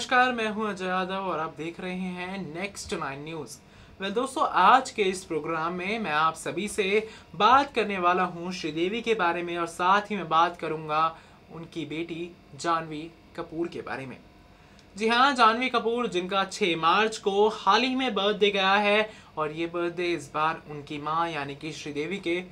नमस्कार, मैं हूं अजय यादव और आप देख रहे हैं नेक्स्ट 9 न्यूज़। दोस्तों, आज के इस प्रोग्राम में मैं आप सभी से बात करने वाला हूं श्रीदेवी के बारे में और साथ ही मैं बात करूंगा उनकी बेटी जानवी कपूर के बारे में। जी हाँ, जानवी कपूर जिनका 6 मार्च को हाल ही में बर्थडे गया है और ये बर्थडे इस बार उनकी माँ यानी कि श्रीदेवी के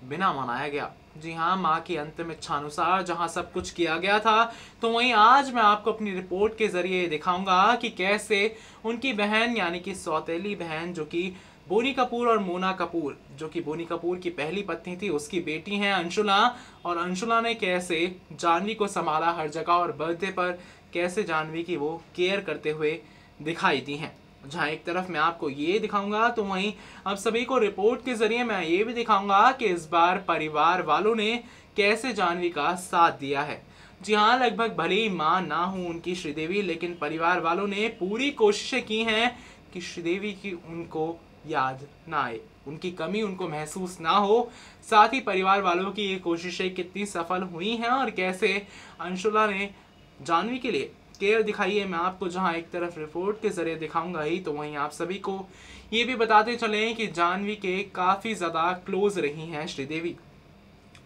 बिना मनाया गया। जी हाँ, माँ की अंतिम इच्छानुसार जहाँ सब कुछ किया गया था, तो वहीं आज मैं आपको अपनी रिपोर्ट के जरिए दिखाऊंगा कि कैसे उनकी बहन यानी कि सौतेली बहन जो कि बोनी कपूर और मोना कपूर, जो कि बोनी कपूर की पहली पत्नी थी, उसकी बेटी हैं अंशुला, और अंशुला ने कैसे जानवी को संभाला हर जगह और बर्थडे पर कैसे जानवी की वो केयर करते हुए दिखाई दी हैं। जहाँ एक तरफ मैं आपको ये दिखाऊंगा तो वहीं आप सभी को रिपोर्ट के जरिए मैं ये भी दिखाऊंगा कि इस बार परिवार वालों ने कैसे जानवी का साथ दिया है। जी हाँ, लगभग भले ही माँ ना हो उनकी श्रीदेवी, लेकिन परिवार वालों ने पूरी कोशिशें की हैं कि श्रीदेवी की उनको याद ना आए, उनकी कमी उनको महसूस ना हो। साथ ही परिवार वालों की ये कोशिशें कितनी सफल हुई हैं और कैसे अंशुला ने जानवी के लिए केयर दिखाई है, मैं आपको जहां एक तरफ रिपोर्ट के जरिए दिखाऊंगा ही, तो वहीं आप सभी को ये भी बताते चलें कि जानवी के काफ़ी ज़्यादा क्लोज रही हैं श्रीदेवी।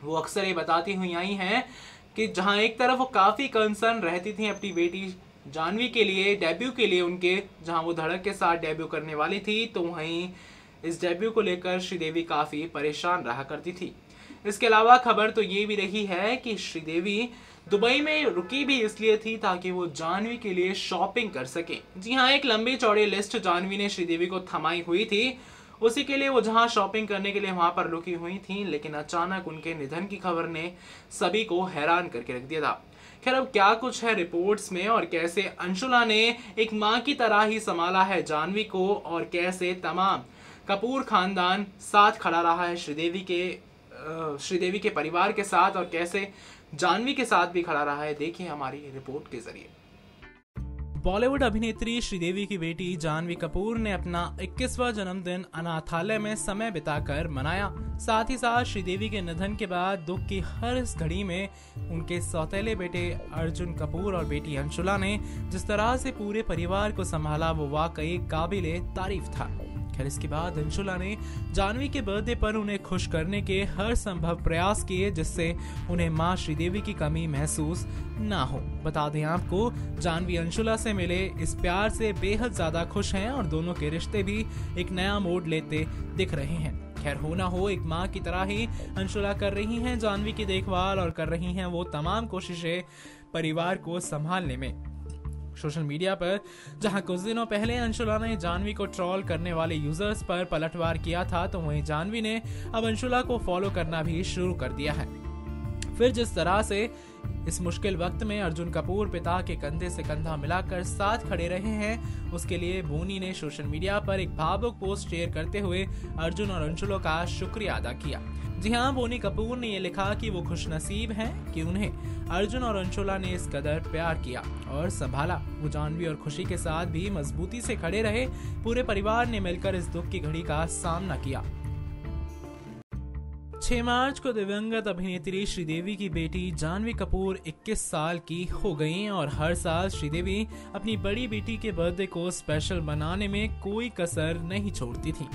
वो अक्सर ये बताती हुई आई हैं कि जहां एक तरफ वो काफ़ी कंसर्न रहती थी अपनी बेटी जानवी के लिए, डेब्यू के लिए उनके, जहां वो धड़क के साथ डेब्यू करने वाली थी, तो वहीं इस डेब्यू को लेकर श्रीदेवी काफ़ी परेशान रहा करती थी। इसके अलावा खबर तो ये भी रही है कि श्रीदेवी दुबई में रुकी भी इसलिए थी ताकि वो जानवी के लिए शॉपिंग कर सके। जी हाँ, एक लंबी चौड़ी लिस्ट जानवी ने श्रीदेवी को थमाई हुई थी, उसी के लिए वो जहाँ शॉपिंग करने के लिए वहां पर रुकी हुई थी, लेकिन अचानक उनके निधन की खबर ने सभी को हैरान करके रख दिया था। खैर, अब क्या कुछ है रिपोर्ट्स में और कैसे अंशुला ने एक माँ की तरह ही संभाला है जानवी को और कैसे तमाम कपूर खानदान साथ खड़ा रहा है श्रीदेवी के परिवार के साथ और कैसे जानवी के साथ भी खड़ा रहा है, देखिए हमारी रिपोर्ट के जरिए। बॉलीवुड अभिनेत्री श्रीदेवी की बेटी जानवी कपूर ने अपना 21वां जन्मदिन अनाथालय में समय बिताकर मनाया। साथ ही साथ श्रीदेवी के निधन के बाद दुख की हर इस घड़ी में उनके सौतेले बेटे अर्जुन कपूर और बेटी अंशुला ने जिस तरह से पूरे परिवार को संभाला, वो वाकई काबिले तारीफ था। खैर, इसके बाद अंशुला ने जानवी के बर्थडे पर उन्हें खुश करने के हर संभव प्रयास किए जिससे उन्हें मां श्रीदेवी की कमी महसूस ना हो। बता दें आपको, जानवी अंशुला से मिले इस प्यार से बेहद ज्यादा खुश हैं और दोनों के रिश्ते भी एक नया मोड़ लेते दिख रहे हैं। खैर, हो ना हो, एक माँ की तरह ही अंशुला कर रही हैं जानवी की देखभाल और कर रही हैं वो तमाम कोशिशें परिवार को संभालने में। सोशल मीडिया पर जहां कुछ दिनों पहले अंशुला ने जानवी को ट्रोल करने वाले यूजर्स पर पलटवार किया था, तो वहीं जानवी ने अब अंशुला को फॉलो करना भी शुरू कर दिया है। फिर जिस तरह से इस मुश्किल वक्त में अर्जुन कपूर पिता के कंधे से कंधा मिलाकर साथ खड़े रहे हैं, उसके लिए बोनी ने सोशल मीडिया पर एक भावुक पोस्ट शेयर करते हुए अर्जुन और अंशुला का शुक्रिया अदा किया। जी हाँ, बोनी कपूर ने ये लिखा कि वो खुशनसीब हैं कि उन्हें अर्जुन और अंशुला ने इस कदर प्यार किया और संभाला। वो जानवी और खुशी के साथ भी मजबूती से खड़े रहे। पूरे परिवार ने मिलकर इस दुख की घड़ी का सामना किया। 6 मार्च को दिवंगत अभिनेत्री श्रीदेवी की बेटी जानवी कपूर 21 साल की हो गईं और हर साल श्रीदेवी अपनी बड़ी बेटी के बर्थडे को स्पेशल बनाने में कोई कसर नहीं छोड़ती थी।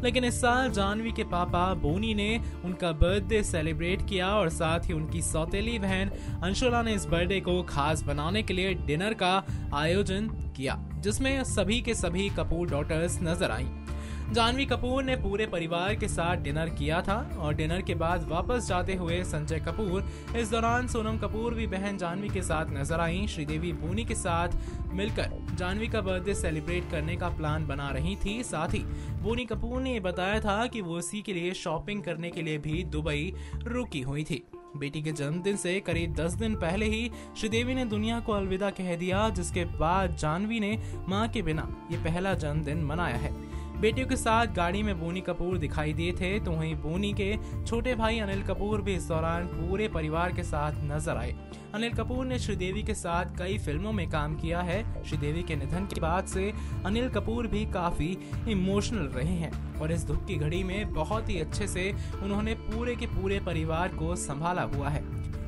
लेकिन इस साल जानवी के पापा बोनी ने उनका बर्थडे सेलिब्रेट किया और साथ ही उनकी सौतेली बहन अंशुला ने इस बर्थडे को खास बनाने के लिए डिनर का आयोजन किया, जिसमें सभी के सभी कपूर डॉटर्स नजर आईं। जानवी कपूर ने पूरे परिवार के साथ डिनर किया था और डिनर के बाद वापस जाते हुए संजय कपूर, इस दौरान सोनम कपूर भी बहन जानवी के साथ नजर आईं। श्रीदेवी बोनी के साथ मिलकर जानवी का बर्थडे सेलिब्रेट करने का प्लान बना रही थी। साथ ही बोनी कपूर ने बताया था कि वो इसी के लिए शॉपिंग करने के लिए भी दुबई रुकी हुई थी। बेटी के जन्मदिन से करीब 10 दिन पहले ही श्रीदेवी ने दुनिया को अलविदा कह दिया, जिसके बाद जानवी ने मां के बिना ये पहला जन्मदिन मनाया है। बेटियों के साथ गाड़ी में बोनी कपूर दिखाई दिए थे, तो वहीं बोनी के छोटे भाई अनिल कपूर भी इस दौरान पूरे परिवार के साथ नजर आए। अनिल कपूर ने श्रीदेवी के साथ कई फिल्मों में काम किया है। श्रीदेवी के निधन के बाद से अनिल कपूर भी काफी इमोशनल रहे हैं और इस दुख की घड़ी में बहुत ही अच्छे से उन्होंने पूरे के पूरे परिवार को संभाला हुआ है।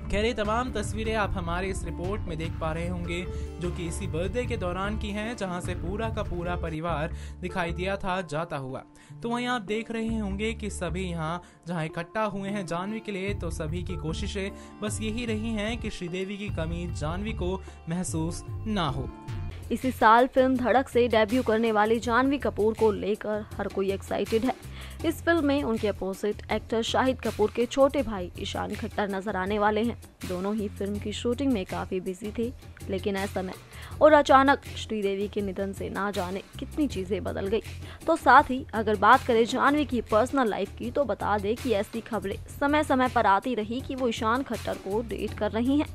कह रहे तमाम तस्वीरें आप हमारे इस रिपोर्ट में देख पा रहे होंगे, जो कि इसी बर्थडे के दौरान की हैं, जहां से पूरा का पूरा परिवार दिखाई दिया था जाता हुआ। तो वहीं आप देख रहे होंगे कि सभी यहाँ जहां इकट्ठा हुए हैं जाह्नवी के लिए, तो सभी की कोशिशें बस यही रही हैं कि श्रीदेवी की कमी जाह्नवी को महसूस ना हो। इसी साल फिल्म धड़क से डेब्यू करने वाली जाह्नवी कपूर को लेकर हर कोई एक्साइटेड है। इस फिल्म में उनके अपोजिट एक्टर शाहिद कपूर के छोटे भाई ईशान खट्टर नजर आने वाले हैं। दोनों ही फिल्म की शूटिंग में काफी बिजी थे, लेकिन ऐसा में और अचानक श्रीदेवी के निधन से ना जाने कितनी चीजें बदल गई। तो साथ ही अगर बात करें जाह्नवी की पर्सनल लाइफ की, तो बता दें कि ऐसी खबरें समय समय पर आती रही कि वो ईशान खट्टर को डेट कर रही हैं,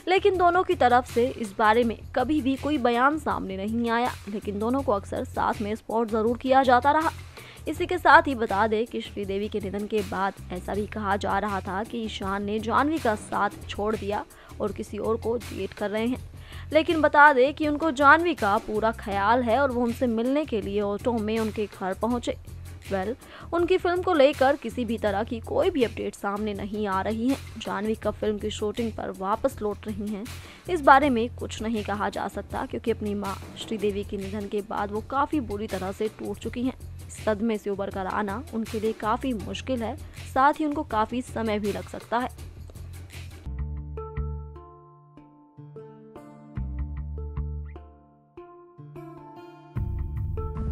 लेकिन दोनों की तरफ से इस बारे में कभी भी कोई बयान सामने नहीं आया। लेकिन दोनों को अक्सर साथ में स्पॉट जरूर किया जाता रहा। इसी के साथ ही बता दें कि श्रीदेवी के निधन के बाद ऐसा भी कहा जा रहा था कि ईशान ने जाह्नवी का साथ छोड़ दिया और किसी और को डेट कर रहे हैं। लेकिन बता दें कि उनको जाह्नवी का पूरा ख्याल है और वो उनसे मिलने के लिए ऑटो में उनके घर पहुंचे। उनकी फिल्म को लेकर किसी भी तरह की कोई भी अपडेट सामने नहीं आ रही है। जाह्नवी कब फिल्म की शूटिंग पर वापस लौट रही हैं, इस बारे में कुछ नहीं कहा जा सकता, क्योंकि अपनी मां श्रीदेवी के निधन के बाद वो काफी बुरी तरह से टूट चुकी हैं। सदमे से उबर कर आना उनके लिए काफी मुश्किल है, साथ ही उनको काफी समय भी लग सकता है।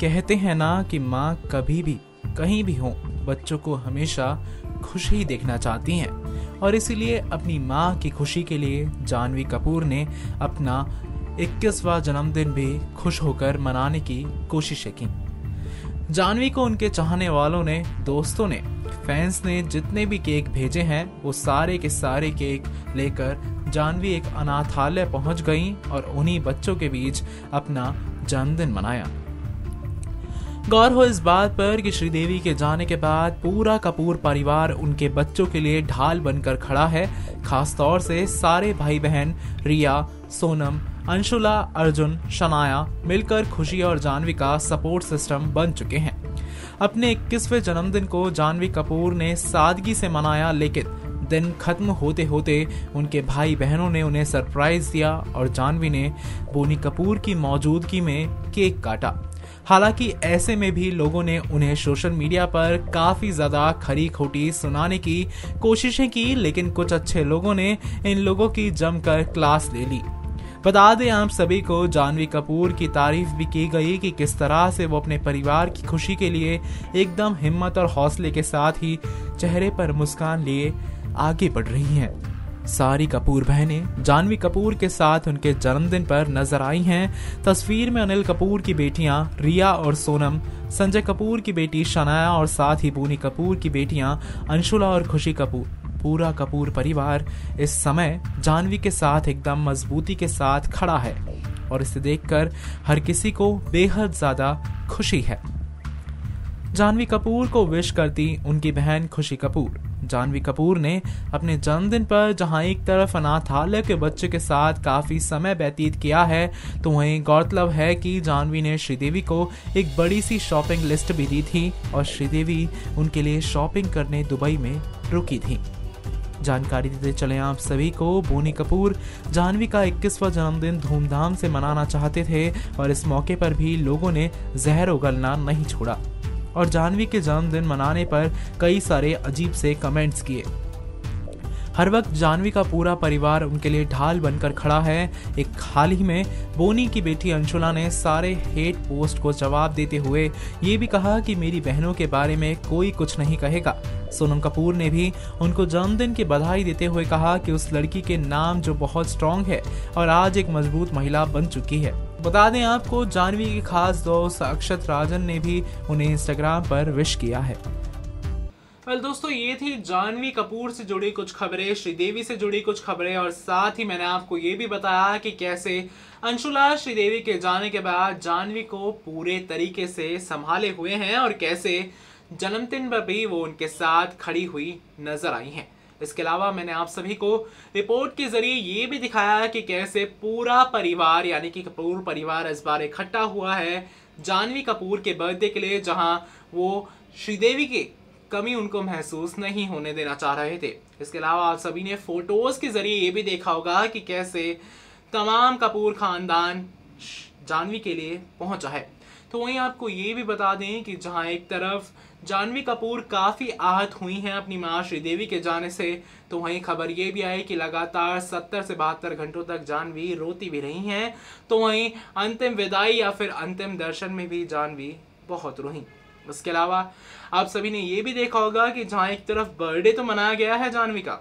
कहते हैं ना कि माँ कभी भी कहीं भी हो, बच्चों को हमेशा खुश ही देखना चाहती हैं, और इसीलिए अपनी माँ की खुशी के लिए जाह्नवी कपूर ने अपना 21वां जन्मदिन भी खुश होकर मनाने की कोशिशें की। जाह्नवी को उनके चाहने वालों ने, दोस्तों ने, फैंस ने जितने भी केक भेजे हैं, वो सारे के सारे केक लेकर जाह्नवी एक अनाथालय पहुंच गई और उन्हीं बच्चों के बीच अपना जन्मदिन मनाया। गौर हो इस बात पर कि श्रीदेवी के जाने के बाद पूरा कपूर परिवार उनके बच्चों के लिए ढाल बनकर खड़ा है। खास तौर से सारे भाई बहन रिया, सोनम, अंशुला, अर्जुन, शनाया मिलकर खुशी और जाह्नवी का सपोर्ट सिस्टम बन चुके हैं। अपने 21वें जन्मदिन को जाह्नवी कपूर ने सादगी से मनाया, लेकिन दिन खत्म होते होते उनके भाई बहनों ने उन्हें सरप्राइज दिया और जाह्नवी ने बोनी कपूर की मौजूदगी में केक काटा। हालांकि ऐसे में भी लोगों ने उन्हें सोशल मीडिया पर काफी ज्यादा खरी खोटी सुनाने की कोशिशें की, लेकिन कुछ अच्छे लोगों ने इन लोगों की जमकर क्लास ले ली। बता दें आप सभी को, जाह्नवी कपूर की तारीफ भी की गई कि किस तरह से वो अपने परिवार की खुशी के लिए एकदम हिम्मत और हौसले के साथ ही चेहरे पर मुस्कान लिए आगे बढ़ रही हैं। सारी कपूर बहनें जाह्नवी कपूर के साथ उनके जन्मदिन पर नजर आई हैं। तस्वीर में अनिल कपूर की बेटियां रिया और सोनम, संजय कपूर की बेटी शनाया और साथ ही बोनी कपूर की बेटियां अंशुला और खुशी कपूर। पूरा कपूर परिवार इस समय जाह्नवी के साथ एकदम मजबूती के साथ खड़ा है और इसे देखकर हर किसी को बेहद ज्यादा खुशी है। जाह्नवी कपूर को विश करती उनकी बहन खुशी कपूर। जाह्नवी कपूर ने अपने जन्मदिन पर जहां एक तरफ अनाथालय के बच्चे के साथ काफी समय व्यतीत किया है, तो वहीं गौरतलब है कि जाह्नवी ने श्रीदेवी को एक बड़ी सी शॉपिंग लिस्ट भी दी थी और श्रीदेवी उनके लिए शॉपिंग करने दुबई में रुकी थी। जानकारी देते चले आप सभी को, बोनी कपूर जाह्नवी का 21वां जन्मदिन धूमधाम से मनाना चाहते थे और इस मौके पर भी लोगों ने जहर उगलना नहीं छोड़ा और जाह्नवी के जन्मदिन मनाने पर कई सारे अजीब से कमेंट्स किए। हर वक्त जाह्नवी का पूरा परिवार उनके लिए ढाल बनकर खड़ा है। एक हाल ही में बोनी की बेटी अंशुला ने सारे हेट पोस्ट को जवाब देते हुए ये भी कहा कि मेरी बहनों के बारे में कोई कुछ नहीं कहेगा। सोनम कपूर ने भी उनको जन्मदिन की बधाई देते हुए कहा कि उस लड़की के नाम जो बहुत स्ट्रॉन्ग है और आज एक मजबूत महिला बन चुकी है। बता दें आपको, जाह्नवी के खास दोस्त अक्षत राजन ने भी उन्हें इंस्टाग्राम पर विश किया है। दोस्तों, ये थी जाह्नवी कपूर से जुड़ी कुछ खबरें, श्रीदेवी से जुड़ी कुछ खबरें और साथ ही मैंने आपको ये भी बताया कि कैसे अंशुला श्रीदेवी के जाने के बाद जाह्नवी को पूरे तरीके से संभाले हुए हैं और कैसे जन्मदिन पर भी वो उनके साथ खड़ी हुई नजर आई हैं। इसके अलावा मैंने आप सभी को रिपोर्ट के जरिए ये भी दिखाया कि कैसे पूरा परिवार यानी कि कपूर परिवार इस बार इकट्ठा हुआ है जाह्नवी कपूर के बर्थडे के लिए, जहां वो श्रीदेवी के कमी उनको महसूस नहीं होने देना चाह रहे थे। इसके अलावा आप सभी ने फोटोज के जरिए ये भी देखा होगा कि कैसे तमाम कपूर खानदान जानवी के लिए पहुंचा है। तो वहीं आपको ये भी बता दें कि जहां एक तरफ जानवी कपूर काफ़ी आहत हुई हैं अपनी मां श्रीदेवी के जाने से, तो वहीं खबर ये भी आई कि लगातार 70 से 72 घंटों तक जानवी रोती भी रही हैं। तो वहीं अंतिम विदाई या फिर अंतिम दर्शन में भी जानवी बहुत रोई। उसके अलावा आप सभी ने ये भी देखा होगा कि जहां एक तरफ बर्थडे तो मनाया गया है जानवी का,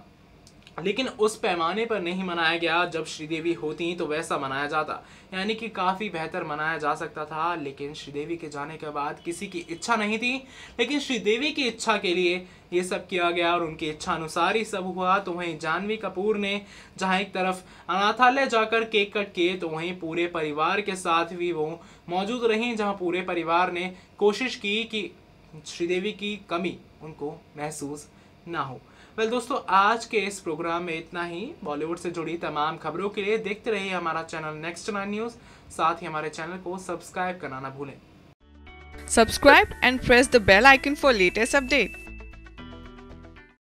लेकिन उस पैमाने पर नहीं मनाया गया जब श्रीदेवी होती तो वैसा मनाया जाता, यानी कि काफ़ी बेहतर मनाया जा सकता था। लेकिन श्रीदेवी के जाने के बाद किसी की इच्छा नहीं थी, लेकिन श्रीदेवी की इच्छा के लिए ये सब किया गया और उनकी इच्छा अनुसार ही सब हुआ। तो वहीं जानवी कपूर ने जहां एक तरफ अनाथालय जाकर केक कट किए, तो वहीं पूरे परिवार के साथ भी वो मौजूद रहीं, जहाँ पूरे परिवार ने कोशिश की कि श्रीदेवी की कमी उनको महसूस ना हो। वेल दोस्तों, आज के इस प्रोग्राम में इतना ही। बॉलीवुड से जुड़ी तमाम खबरों के लिए देखते रहिए हमारा चैनल नेक्स्ट 9 न्यूज़। साथ ही हमारे चैनल को सब्सक्राइब करना ना भूलें। Subscribe and press the bell icon for latest update.